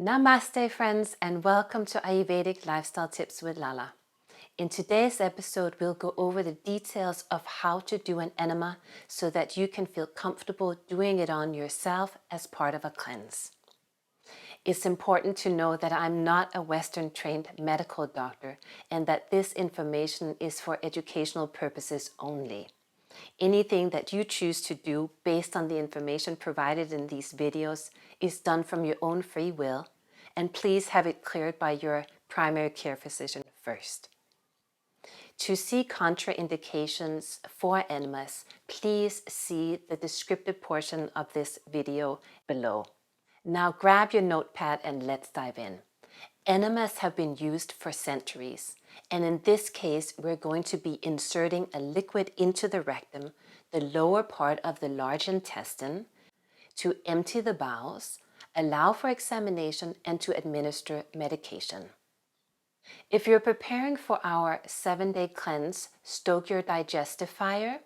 Namaste friends, and welcome to Ayurvedic Lifestyle Tips with Lala. In today's episode, we'll go over the details of how to do an enema so that you can feel comfortable doing it on yourself as part of a cleanse. It's important to know that I'm not a Western trained medical doctor and that this information is for educational purposes only. Anything that you choose to do based on the information provided in these videos is done from your own free will, and please have it cleared by your primary care physician first. To see contraindications for enemas, please see the descriptive portion of this video below. Now grab your notepad and let's dive in. Enemas have been used for centuries, and in this case, we're going to be inserting a liquid into the rectum, the lower part of the large intestine, to empty the bowels, allow for examination, and to administer medication. If you're preparing for our 7-day cleanse, Stoke your digestive fire,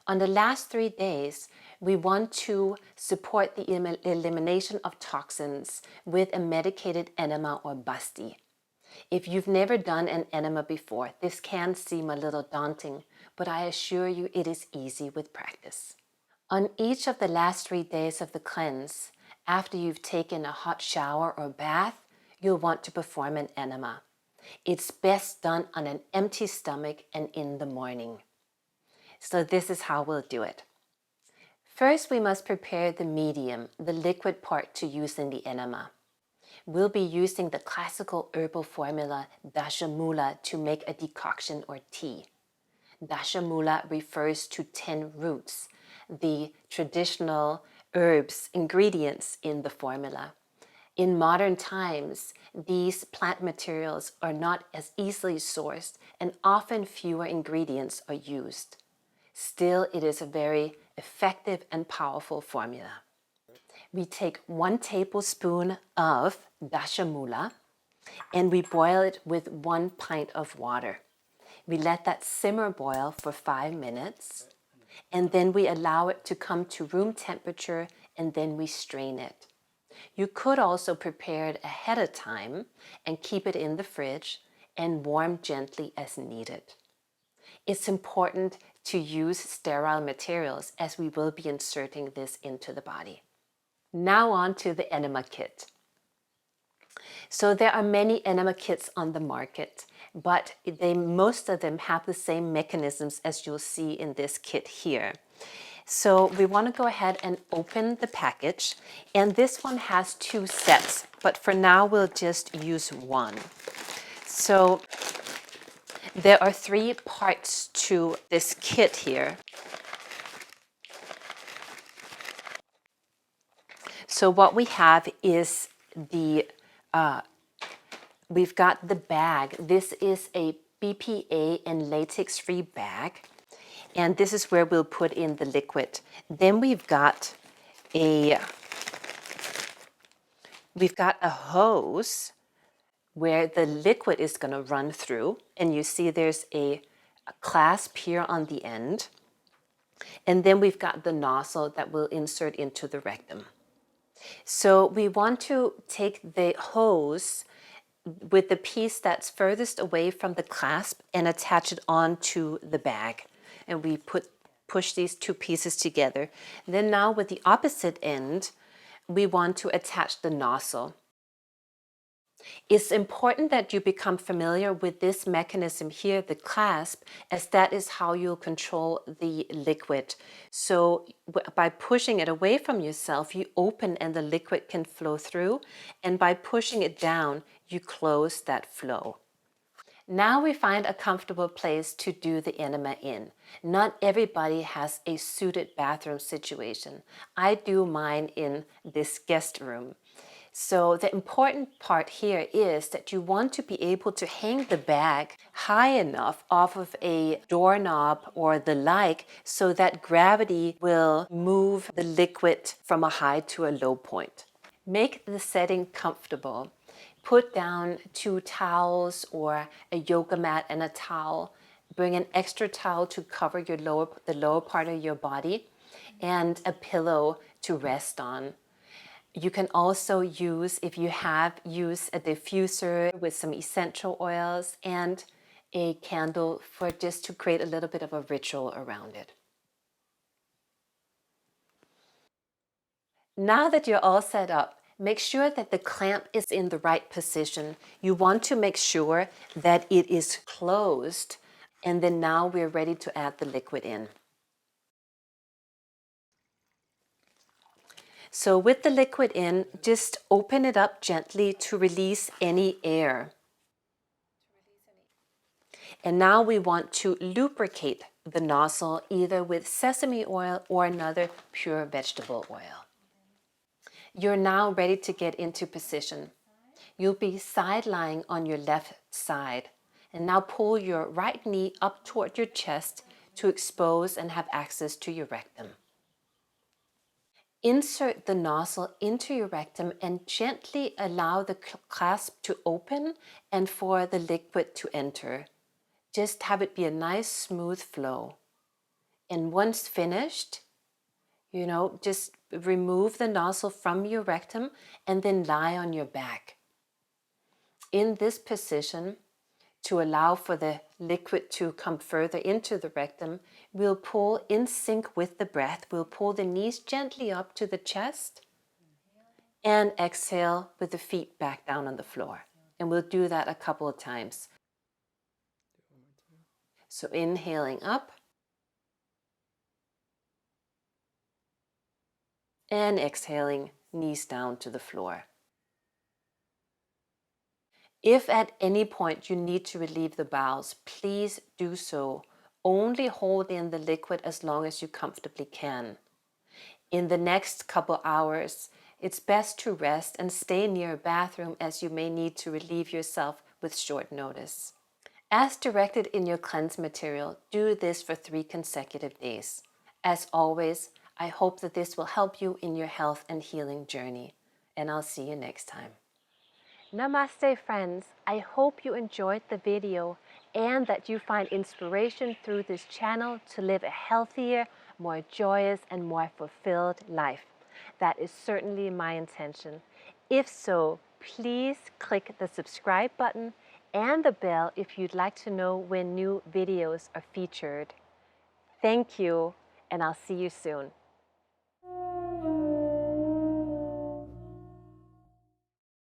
on the last 3 days, we want to support the elimination of toxins with a medicated enema or basti. If you've never done an enema before, this can seem a little daunting, but I assure you it is easy with practice. On each of the last 3 days of the cleanse, after you've taken a hot shower or bath, you'll want to perform an enema. It's best done on an empty stomach and in the morning. So this is how we'll do it. First, we must prepare the medium, the liquid part to use in the enema. We'll be using the classical herbal formula Dashamoola to make a decoction or tea. Dashamoola refers to 10 roots, the traditional herbs, ingredients in the formula. In modern times, these plant materials are not as easily sourced and often fewer ingredients are used. Still, it is a very effective and powerful formula. We take 1 tablespoon of Dashamoola and we boil it with 1 pint of water. We let that simmer boil for 5 minutes and then we allow it to come to room temperature and then we strain it. You could also prepare it ahead of time and keep it in the fridge and warm gently as needed. It's important to use sterile materials as we will be inserting this into the body. Now on to the enema kit. So there are many enema kits on the market, but most of them have the same mechanisms as you'll see in this kit here. So we want to go ahead and open the package, and this one has 2 sets, but for now we'll just use 1. So there are 3 parts to this kit here. So what we have is we've got the bag. This is a BPA and latex-free bag. And this is where we'll put in the liquid. Then we've got a hose where the liquid is going to run through. And you see there's a clasp here on the end. And then we've got the nozzle that we'll insert into the rectum. So we want to take the hose with the piece that's furthest away from the clasp and attach it onto the bag. And we push these 2 pieces together. Then now with the opposite end, we want to attach the nozzle. It's important that you become familiar with this mechanism here, the clasp, as that is how you'll control the liquid. So by pushing it away from yourself, you open and the liquid can flow through. And by pushing it down, you close that flow. Now we find a comfortable place to do the enema in. Not everybody has a suited bathroom situation. I do mine in this guest room. So the important part here is that you want to be able to hang the bag high enough off of a doorknob or the like so that gravity will move the liquid from a high to a low point. Make the setting comfortable. Put down 2 towels or a yoga mat and a towel. Bring an extra towel to cover the lower part of your body and a pillow to rest on. You can also use, if you have, use a diffuser with some essential oils and a candle for just to create a little bit of a ritual around it. Now that you're all set up, make sure that the clamp is in the right position. You want to make sure that it is closed, and then now we're ready to add the liquid in. So with the liquid in, just open it up gently to release any air. And now we want to lubricate the nozzle either with sesame oil or another pure vegetable oil. You're now ready to get into position. You'll be side lying on your left side. And now pull your right knee up toward your chest to expose and have access to your rectum. Insert the nozzle into your rectum and gently allow the clasp to open and for the liquid to enter. Just have it be a nice smooth flow. And once finished, just remove the nozzle from your rectum and then lie on your back. In this position, to allow for the liquid to come further into the rectum, we'll pull in sync with the breath. We'll pull the knees gently up to the chest and exhale with the feet back down on the floor. And we'll do that a couple of times. So inhaling up and exhaling, knees down to the floor. If at any point you need to relieve the bowels, please do so. Only hold in the liquid as long as you comfortably can. In the next couple hours, it's best to rest and stay near a bathroom as you may need to relieve yourself with short notice. As directed in your cleanse material, do this for 3 consecutive days. As always, I hope that this will help you in your health and healing journey, and I'll see you next time. Namaste friends, I hope you enjoyed the video and that you find inspiration through this channel to live a healthier, more joyous and more fulfilled life. That is certainly my intention. If so, please click the subscribe button and the bell if you'd like to know when new videos are featured. Thank you, and I'll see you soon.